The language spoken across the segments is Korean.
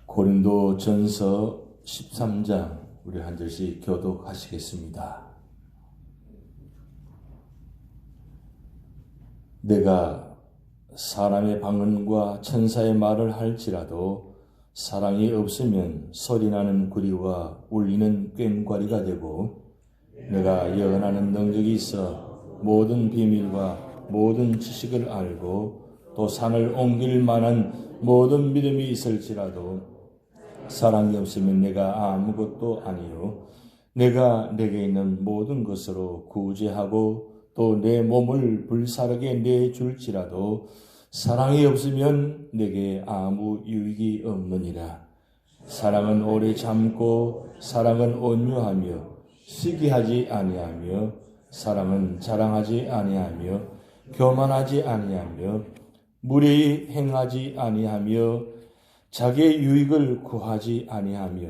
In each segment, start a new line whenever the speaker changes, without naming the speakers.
고린도전서 13장 우리 한 절씩 교독하시겠습니다. 내가 사람의 방언과 천사의 말을 할지라도 사랑이 없으면 소리나는 구리와 울리는 꽹과리가 되고, 내가 예언하는 능력이 있어 모든 비밀과 모든 지식을 알고 또 산을 옮길 만한 모든 믿음이 있을지라도 사랑이 없으면 내가 아무것도 아니요 내가 내게 있는 모든 것으로 구제하고 또 내 몸을 불사르게 내줄지라도 사랑이 없으면 내게 아무 유익이 없느니라. 사랑은 오래 참고 사랑은 온유하며 시기하지 아니하며 사랑은 자랑하지 아니하며 교만하지 아니하며 무례히 행하지 아니하며 자기의 유익을 구하지 아니하며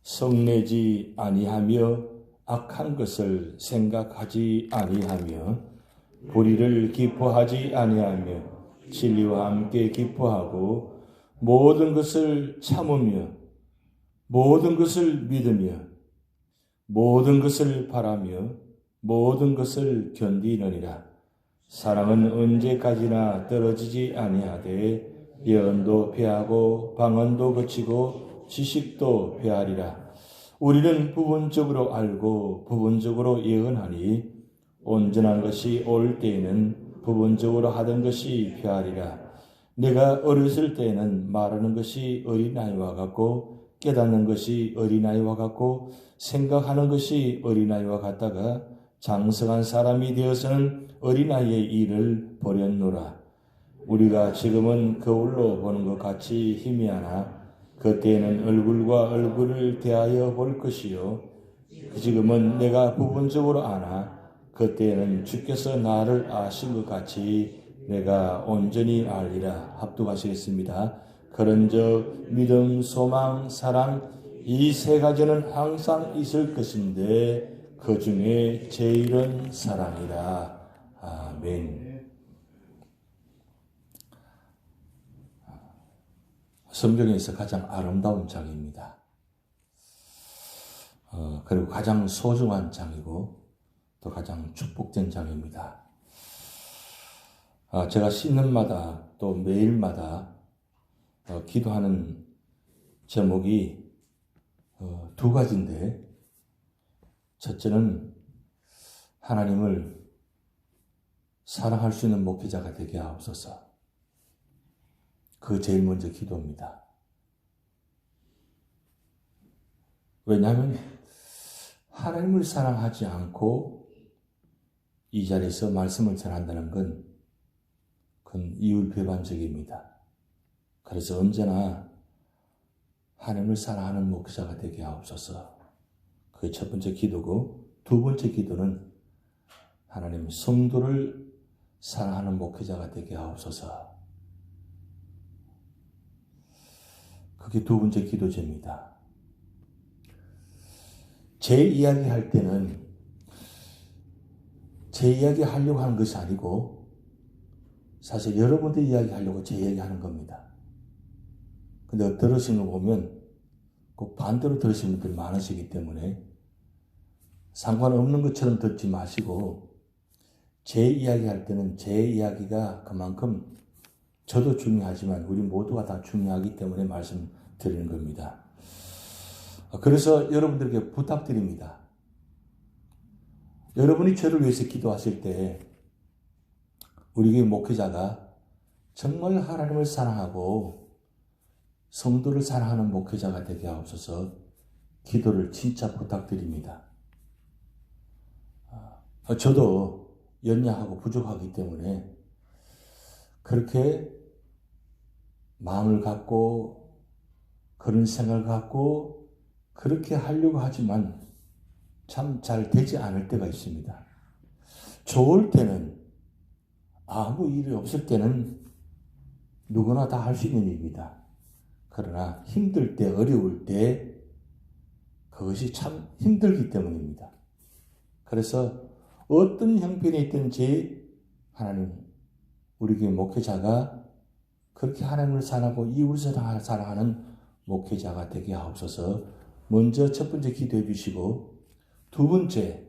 성내지 아니하며 악한 것을 생각하지 아니하며 불의를 기뻐하지 아니하며 진리와 함께 기뻐하고 모든 것을 참으며 모든 것을 믿으며 모든 것을 바라며 모든 것을 견디느니라. 사랑은 언제까지나 떨어지지 아니하되 예언도 패하고 방언도 거치고 지식도 패하리라. 우리는 부분적으로 알고 부분적으로 예언하니 온전한 것이 올 때에는 부분적으로 하던 것이 패하리라. 내가 어렸을 때에는 말하는 것이 어린아이와 같고 깨닫는 것이 어린아이와 같고 생각하는 것이 어린아이와 같다가 장성한 사람이 되어서는 어린아이의 일을 버렸노라. 우리가 지금은 거울로 보는 것 같이 희미하나 그때에는 얼굴과 얼굴을 대하여 볼 것이요 지금은 내가 부분적으로 아나 그때에는 주께서 나를 아신 것 같이 내가 온전히 알리라. 합독하시겠습니다. 그런즉 믿음, 소망, 사랑 이 세 가지는 항상 있을 것인데 그 중에 제일은 사랑이라. 아멘. 성경에서 가장 아름다운 장입니다. 그리고 가장 소중한 장이고 또 가장 축복된 장입니다. 제가 신년마다 또 매일마다 기도하는 제목이 두 가지인데, 첫째는 하나님을 사랑할 수 있는 목회자가 되게 하옵소서. 그 제일 먼저 기도입니다. 왜냐하면 하나님을 사랑하지 않고 이 자리에서 말씀을 전한다는 건 그건 이율배반적입니다. 그래서 언제나 하나님을 사랑하는 목사가 되게 하옵소서. 그게 첫 번째 기도고, 두 번째 기도는 하나님 성도를 사랑하는 목회자가 되게 하옵소서. 그게 두 번째 기도제입니다. 제 이야기 할 때는 제 이야기 하려고 하는 것이 아니고 사실 여러분들 이야기 하려고 제 이야기 하는 겁니다. 근데 들으시는 거 보면 꼭 반대로 들으시는 분들이 많으시기 때문에 상관없는 것처럼 듣지 마시고, 제 이야기 할 때는 제 이야기가 그만큼 저도 중요하지만 우리 모두가 다 중요하기 때문에 말씀드리는 겁니다. 그래서 여러분들에게 부탁드립니다. 여러분이 저를 위해서 기도하실 때 우리 교회 목회자가 정말 하나님을 사랑하고 성도를 사랑하는 목회자가 되게 하옵소서. 기도를 진짜 부탁드립니다. 저도 연약하고 부족하기 때문에 그렇게 마음을 갖고 그런 생각을 갖고 그렇게 하려고 하지만 참 잘 되지 않을 때가 있습니다. 좋을 때는, 아무 일이 없을 때는 누구나 다 할 수 있는 일입니다. 그러나 힘들 때, 어려울 때 그것이 참 힘들기 때문입니다. 그래서 어떤 형편이 있든지 하나님, 우리 교회 목회자가 그렇게 하나님을 사랑하고 이웃을 사랑하는 목회자가 되게 하옵소서. 먼저 첫 번째 기도해 주시고, 두 번째,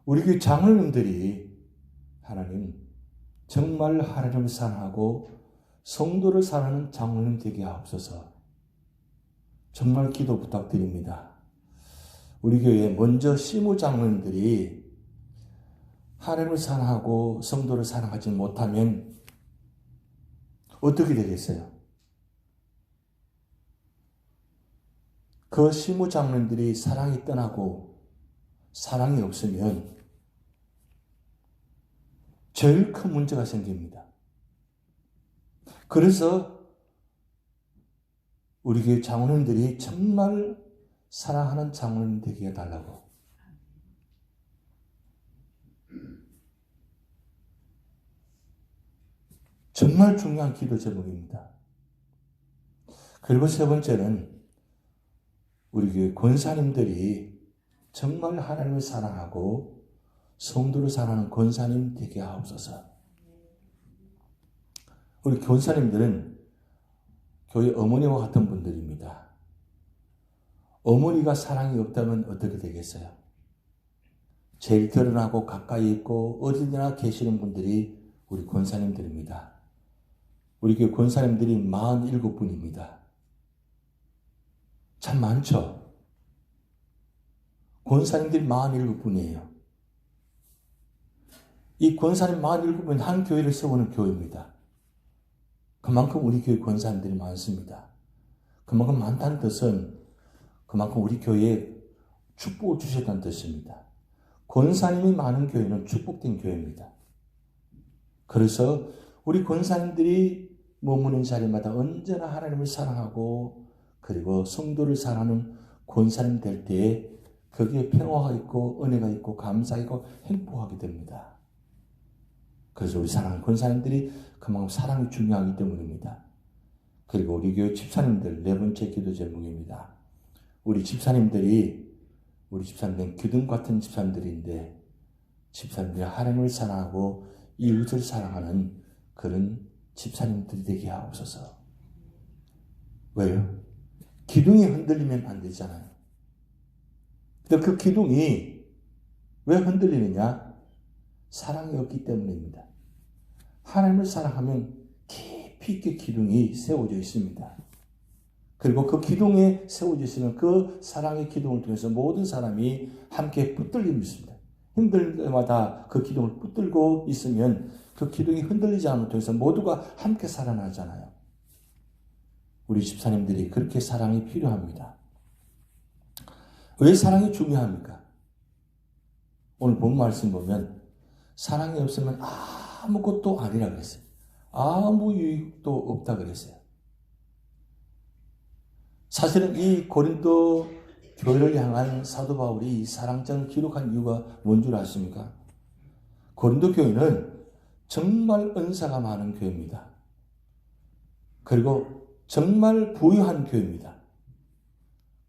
우리 교회 장로님들이 하나님 정말 하나님을 사랑하고 성도를 사랑하는 장로님 되게 하옵소서. 정말 기도 부탁드립니다. 우리 교회에 먼저 시무 장로님들이 하나님을 사랑하고 성도를 사랑하지 못하면 어떻게 되겠어요? 그 시무 장로님들이 사랑이 떠나고 사랑이 없으면 제일 큰 문제가 생깁니다. 그래서 우리 교회 장로님들이 정말 사랑하는 장로님 되게 해달라고. 정말 중요한 기도 제목입니다. 그리고 세 번째는 우리 교회 권사님들이 정말 하나님을 사랑하고 성도를 사랑하는 권사님 되게 하옵소서. 우리 권사님들은 교회 어머니와 같은 분들입니다. 어머니가 사랑이 없다면 어떻게 되겠어요? 제일 드러나고 가까이 있고 어디나 계시는 분들이 우리 권사님들입니다. 우리 교회 권사님들이 47분입니다. 참 많죠? 권사님들이 47분이에요. 이 권사님 47분 한 교회를 세우는 교회입니다. 그만큼 우리 교회 권사님들이 많습니다. 그만큼 많다는 뜻은 그만큼 우리 교회에 축복을 주셨다는 뜻입니다. 권사님이 많은 교회는 축복된 교회입니다. 그래서 우리 권사님들이 머무는 자리마다 언제나 하나님을 사랑하고 그리고 성도를 사랑하는 권사님 될 때에 거기에 평화가 있고 은혜가 있고 감사가 있고 행복하게 됩니다. 그래서 우리 사랑하는 권사님들이 그만큼 사랑이 중요하기 때문입니다. 그리고 우리 교회 집사님들 네 번째 기도 제목입니다. 우리 집사님들은 기둥 같은 집사님들인데 집사님들이 하나님을 사랑하고 이웃을 사랑하는 그런 집사님들이 되게 하옵소서. 왜요? 기둥이 흔들리면 안 되잖아요. 근데 그 기둥이 왜 흔들리느냐? 사랑이 없기 때문입니다. 하나님을 사랑하면 깊이 있게 기둥이 세워져 있습니다. 그리고 그 기둥에 세워져 있으면 그 사랑의 기둥을 통해서 모든 사람이 함께 붙들림이 있습니다. 힘들 때마다 그 기둥을 붙들고 있으면 그 기둥이 흔들리지 않는 통해서 모두가 함께 살아나잖아요. 우리 집사님들이 그렇게 사랑이 필요합니다. 왜 사랑이 중요합니까? 오늘 본 말씀 보면 사랑이 없으면 아무것도 아니라 그랬어요. 아무 유익도 없다 그랬어요. 사실은 이 고린도 교회를 향한 사도 바울이 이 사랑장을 기록한 이유가 뭔 줄 아십니까? 고린도 교회는 정말 은사가 많은 교회입니다. 그리고 정말 부유한 교회입니다.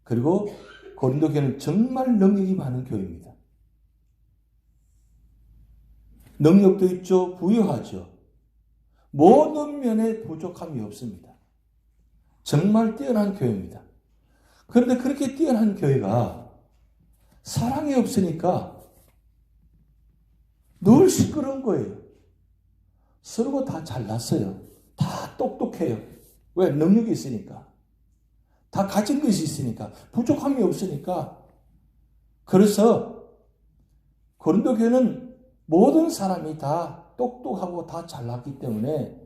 그리고 고린도 교회는 정말 능력이 많은 교회입니다. 능력도 있죠. 부유하죠. 모든 면에 부족함이 없습니다. 정말 뛰어난 교회입니다. 그런데 그렇게 뛰어난 교회가 사랑이 없으니까 늘 시끄러운 거예요. 서로가 다 잘났어요. 다 똑똑해요. 왜? 능력이 있으니까. 다 가진 것이 있으니까. 부족함이 없으니까. 그래서 고린도 교회는 모든 사람이 다 똑똑하고 다 잘났기 때문에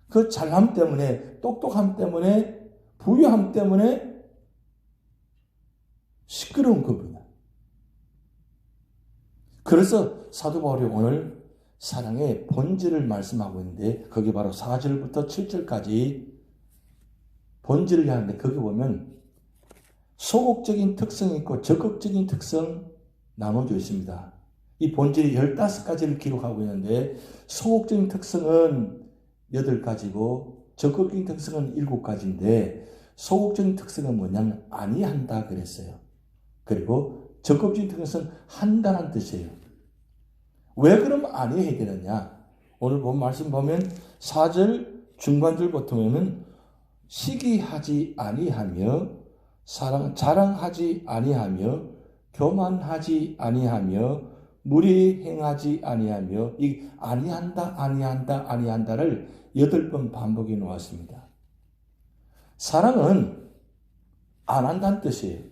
그 잘남 때문에 똑똑함 때문에 부유함 때문에 시끄러운 겁니다. 그래서 사도 바울이 오늘 사랑의 본질을 말씀하고 있는데 거기 바로 4절부터 7절까지 본질을 하는데 거기 보면 소극적인 특성이 있고 적극적인 특성 나눠져 있습니다. 이 본질이 15가지를 기록하고 있는데 소극적인 특성은 8가지고 적극적인 특성은 7가지인데 소극적인 특성은 뭐냐면 아니한다 그랬어요. 그리고 적극적인 특성은 한다는 뜻이에요. 왜 그럼 아니해야 되느냐? 오늘 본 말씀 보면 4절 중반절부터 보면 시기하지 아니하며 자랑하지 아니하며 교만하지 아니하며 무리 행하지 아니하며 이 아니한다를 8번 반복해 놓았습니다. 사랑은 안 한다는 뜻이에요.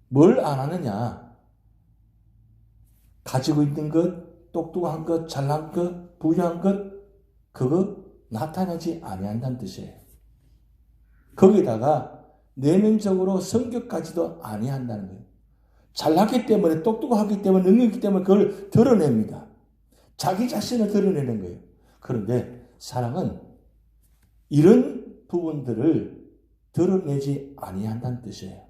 뭘 안 하느냐? 가지고 있는 것, 똑똑한 것, 잘난 것, 부유한 것, 그거 나타내지 아니한다는 뜻이에요. 거기다가 내면적으로 성격까지도 아니한다는 거예요. 잘났기 때문에, 똑똑하기 때문에, 능력이기 때문에 그걸 드러냅니다. 자기 자신을 드러내는 거예요. 그런데 사랑은 이런 부분들을 드러내지 아니한다는 뜻이에요.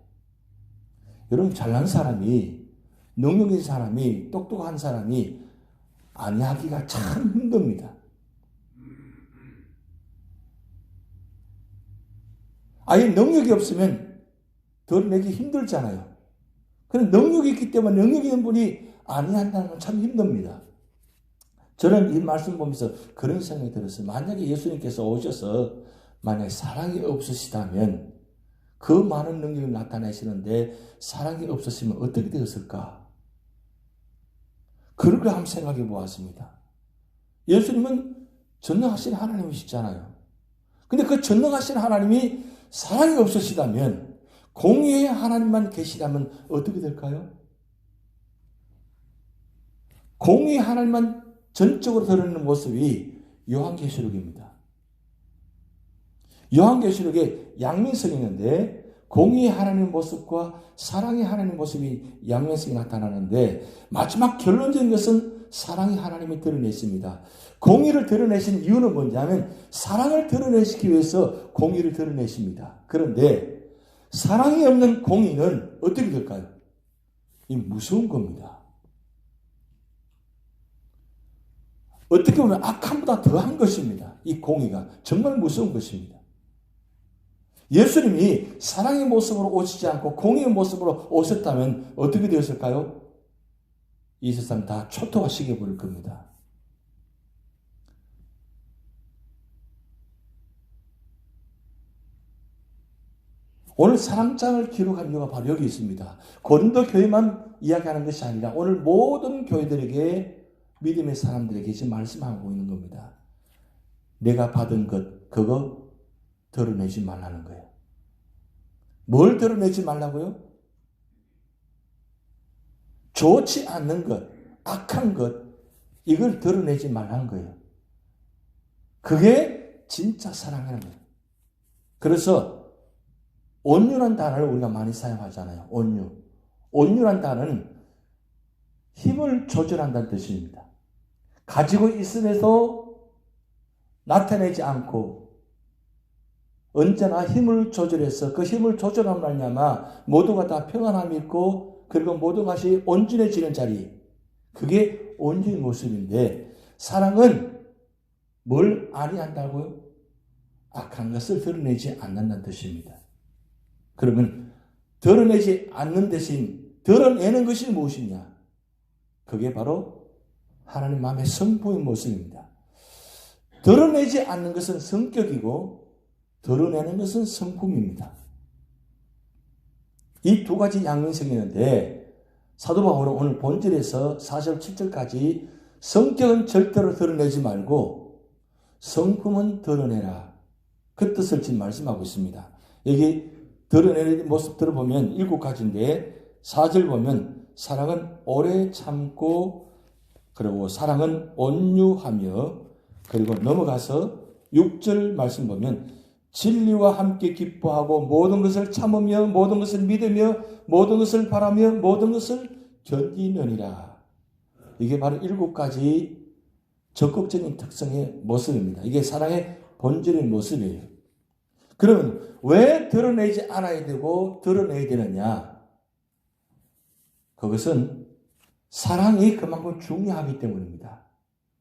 여러분, 잘난 사람이, 능력 있는 사람이, 똑똑한 사람이 아니하기가 참 힘듭니다. 아예 능력이 없으면 드러내기 힘들잖아요. 그런데 능력이 있기 때문에 능력이 있는 분이 아니한다는 건 참 힘듭니다. 저는 이 말씀 보면서 그런 생각이 들었어요. 만약에 예수님께서 오셔서 만약에 사랑이 없으시다면 그 많은 능력을 나타내시는데 사랑이 없으시면 어떻게 되었을까? 그렇게 한번 생각해 보았습니다. 예수님은 전능하신 하나님이시잖아요. 근데 그 전능하신 하나님이 사랑이 없으시다면, 공의의 하나님만 계시다면 어떻게 될까요? 공의의 하나님만 전적으로 드러내는 모습이 요한계시록입니다. 요한계시록에 양면성이 있는데 공의의 하나님의 모습과 사랑의 하나님의 모습이 양면성이 나타나는데 마지막 결론적인 것은 사랑의 하나님이 드러냈습니다. 공의를 드러내신 이유는 뭐냐면 사랑을 드러내시기 위해서 공의를 드러내십니다. 그런데 사랑이 없는 공의는 어떻게 될까요? 이 무서운 겁니다. 어떻게 보면 악함보다 더한 것입니다. 이 공의가 정말 무서운 것입니다. 예수님이 사랑의 모습으로 오시지 않고 공의의 모습으로 오셨다면 어떻게 되었을까요? 이 세상 다 초토화 시켜버릴 겁니다. 오늘 사랑장을 기록한 이유가 바로 여기 있습니다. 고린도 교회만 이야기하는 것이 아니라 오늘 모든 교회들에게, 믿음의 사람들에게 지금 말씀하고 있는 겁니다. 내가 받은 것, 그거 드러내지 말라는 거예요. 뭘 드러내지 말라고요? 좋지 않는 것, 악한 것, 이걸 드러내지 말라는 거예요. 그게 진짜 사랑이라는 거예요. 그래서 온유란 단어를 우리가 많이 사용하잖아요. 온유. 온유란 단어는 힘을 조절한다는 뜻입니다. 가지고 있음에도 나타내지 않고 언제나 힘을 조절해서 그 힘을 조절함으로 말미암아 모두가 다 평안함이 있고 그리고 모든 것이 온전해지는 자리, 그게 온유의 모습인데 사랑은 뭘 아니한다고요? 악한 것을 드러내지 않는다는 뜻입니다. 그러면 드러내지 않는 대신 드러내는 것이 무엇이냐? 그게 바로 하나님 마음의 성품의 모습입니다. 드러내지 않는 것은 성격이고 드러내는 것은 성품입니다. 이 두 가지 양면성이 있는데 사도 바울은 오늘 본절에서 4절 7절까지 성격은 절대로 드러내지 말고 성품은 드러내라, 그 뜻을 지금 말씀하고 있습니다. 여기 드러내는 모습들을 보면 7가지인데 4절 보면 사랑은 오래 참고, 그리고 사랑은 온유하며, 그리고 넘어가서 6절 말씀 보면 진리와 함께 기뻐하고 모든 것을 참으며 모든 것을 믿으며 모든 것을 바라며 모든 것을 견디느니라. 이게 바로 7가지 적극적인 특성의 모습입니다. 이게 사랑의 본질의 모습이에요. 그러면 왜 드러내지 않아야 되고 드러내야 되느냐? 그것은 사랑이 그만큼 중요하기 때문입니다.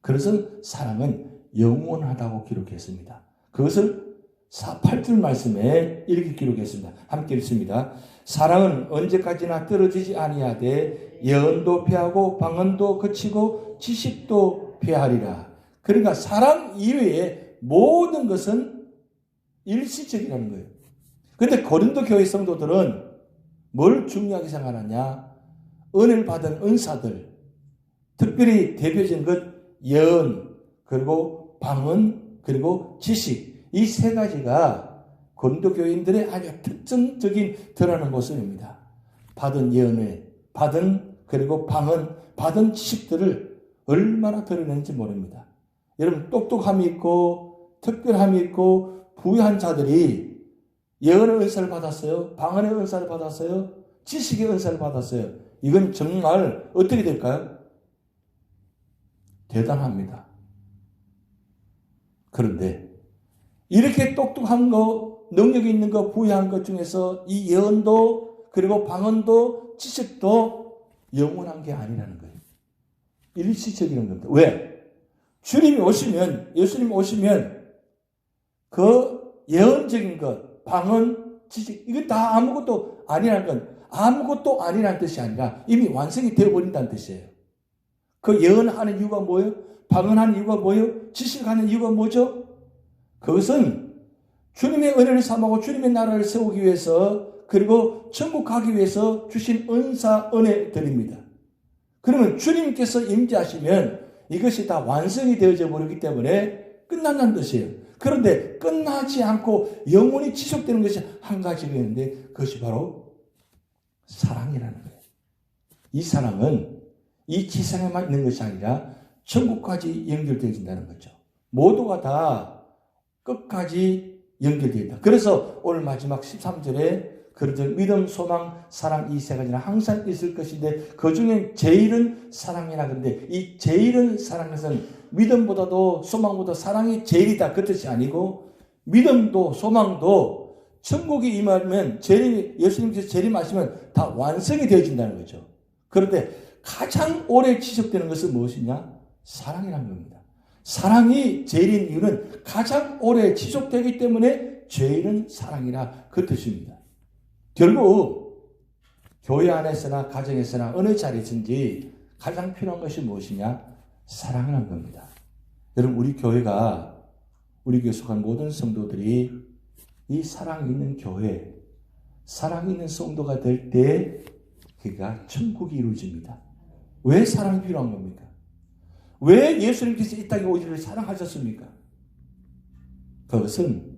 그래서 사랑은 영원하다고 기록했습니다. 그것을 8절 말씀에 이렇게 기록했습니다. 함께 읽습니다. 사랑은 언제까지나 떨어지지 아니하되 예언도 패하고 방언도 그치고 지식도 패하리라. 그러니까 사랑 이외에 모든 것은 일시적이라는 거예요. 그런데 고린도 교회 성도들은 뭘 중요하게 생각하느냐? 은혜를 받은 은사들, 특별히 대표적인 것 예언, 그리고 방언, 그리고 지식, 이 세 가지가 고린도 교인들의 아주 특징적인 드러나는 모습입니다. 받은 예언을, 그리고 방언, 받은 지식들을 얼마나 드러내는지 모릅니다. 여러분, 똑똑함이 있고 특별함이 있고 부유한 자들이 예언의 은사를 받았어요. 방언의 은사를 받았어요. 지식의 은사를 받았어요. 이건 정말 어떻게 될까요? 대단합니다. 그런데 이렇게 똑똑한 거, 능력이 있는 거, 부유한 것 중에서 이 예언도 그리고 방언도 지식도 영원한 게 아니라는 거예요. 일시적인 겁니다. 왜? 주님이 오시면, 예수님이 오시면 그 예언적인 것, 방언, 지식, 이거 다 아무것도 아니라는 건 아무것도 아니라는 뜻이 아니라 이미 완성이 되어버린다는 뜻이에요. 그 예언하는 이유가 뭐예요? 방언하는 이유가 뭐예요? 지식하는 이유가 뭐죠? 그것은 주님의 은혜를 삼하고 주님의 나라를 세우기 위해서 그리고 천국 가기 위해서 주신 은사, 은혜들입니다. 그러면 주님께서 임재하시면 이것이 다 완성이 되어져 버리기 때문에 끝난다는 뜻이에요. 그런데 끝나지 않고 영원히 지속되는 것이 한 가지가 있는데 그것이 바로 사랑이라는 거예요. 이 사랑은 이 지상에만 있는 것이 아니라 천국까지 연결되어진다는 거죠. 모두가 다 끝까지 연결되어 있다. 그래서 오늘 마지막 13절에 그러죠. 믿음, 소망, 사랑 이 세 가지는 항상 있을 것인데 그 중에 제일은 사랑이라. 그런데 이 제일은 사랑은 믿음보다도 소망보다 사랑이 제일이다 그 뜻이 아니고 믿음도 소망도 천국이 임하면 예수님께서 재림하시면 다 완성이 되어진다는 거죠. 그런데 가장 오래 지속되는 것은 무엇이냐? 사랑이라는 겁니다. 사랑이 제일인 이유는 가장 오래 지속되기 때문에 제일은 사랑이라 그 뜻입니다. 결국 교회 안에서나 가정에서나 어느 자리든지 가장 필요한 것이 무엇이냐? 사랑이라는 겁니다. 여러분 우리 교회 속한 모든 성도들이 이 사랑이 있는 교회, 사랑이 있는 성도가 될 때 그가 천국이 이루어집니다. 왜 사랑이 필요한 겁니까? 왜 예수님께서 이 땅에 오기를 사랑하셨습니까? 그것은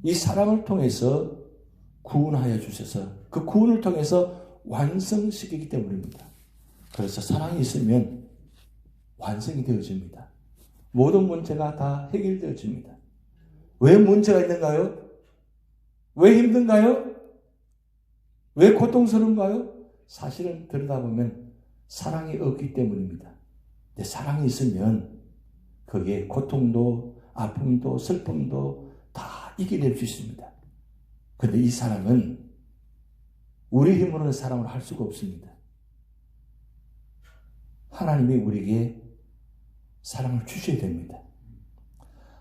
이 사랑을 통해서 구원하여 주셔서 그 구원을 통해서 완성시키기 때문입니다. 그래서 사랑이 있으면 완성이 되어집니다. 모든 문제가 다 해결되어집니다. 왜 문제가 있는가요? 왜 힘든가요? 왜 고통스러운가요? 사실은 들여다보면 사랑이 없기 때문입니다. 근데 사랑이 있으면 거기에 고통도 아픔도 슬픔도 다 이겨낼 수 있습니다. 그런데 이 사랑은 우리 힘으로는 사랑을 할 수가 없습니다. 하나님이 우리에게 사랑을 주셔야 됩니다.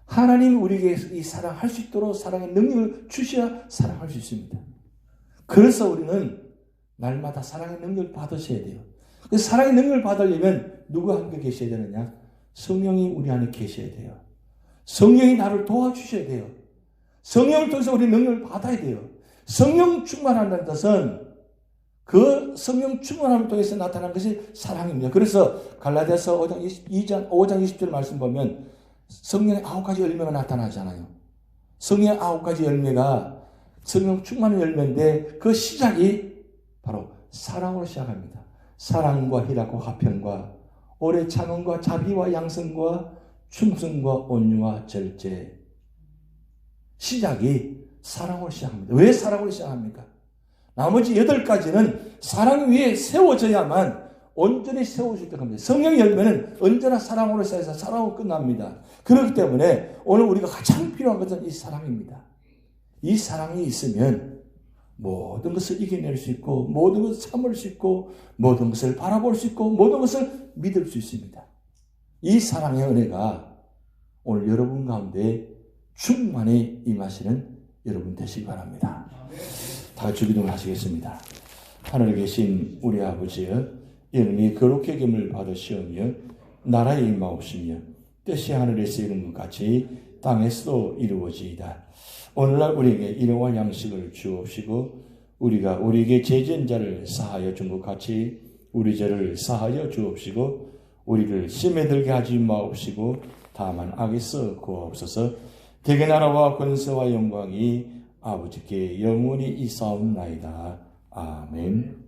하나님이 우리에게 이 사랑할 수 있도록 사랑의 능력을 주셔야 사랑할 수 있습니다. 그래서 우리는 날마다 사랑의 능력을 받으셔야 돼요. 그 사랑의 능력을 받으려면 누구와 함께 계셔야 되느냐? 성령이 우리 안에 계셔야 돼요. 성령이 나를 도와주셔야 돼요. 성령을 통해서 우리 능력을 받아야 돼요. 성령 충만한다는 뜻은 그 성령 충만함을 통해서 나타난 것이 사랑입니다. 그래서 갈라디아서 5장 20절 말씀 보면 성령의 9가지 열매가 나타나잖아요. 성령의 9가지 열매가 성령 충만의 열매인데 그 시작이 바로 사랑으로 시작합니다. 사랑과 희락과 화평과 오래 참음과 자비와 양성과 충성과 온유와 절제. 시작이 사랑으로 시작합니다. 왜 사랑으로 시작합니까? 나머지 8가지는 사랑 위에 세워져야만 온전히 세워질 때 겁니다. 성령의 열매는 언제나 사랑으로 시작해서 사랑으로 끝납니다. 그렇기 때문에 오늘 우리가 가장 필요한 것은 이 사랑입니다. 이 사랑이 있으면 모든 것을 이겨낼 수 있고 모든 것을 참을 수 있고 모든 것을 바라볼 수 있고 모든 것을 믿을 수 있습니다. 이 사랑의 은혜가 오늘 여러분 가운데 충만히 임하시는 여러분 되시기 바랍니다. 다 같이 기도를 하시겠습니다. 하늘에 계신 우리 아버지여, 이름이 거룩히 여김을 받으시오며 나라의 임하옵시며 뜻이 하늘에서 이룬 것 같이 땅에서도 이루어지이다. 오늘날 우리에게 일용할 양식을 주옵시고 우리가 우리에게 죄진 자를 사하여 준 것 같이 우리 죄를 사하여 주옵시고 우리를 심에 들게 하지 마옵시고 다만 악에서 구하옵소서. 대개 나라와 권세와 영광이 아버지께 영원히 있사옵나이다. 아멘.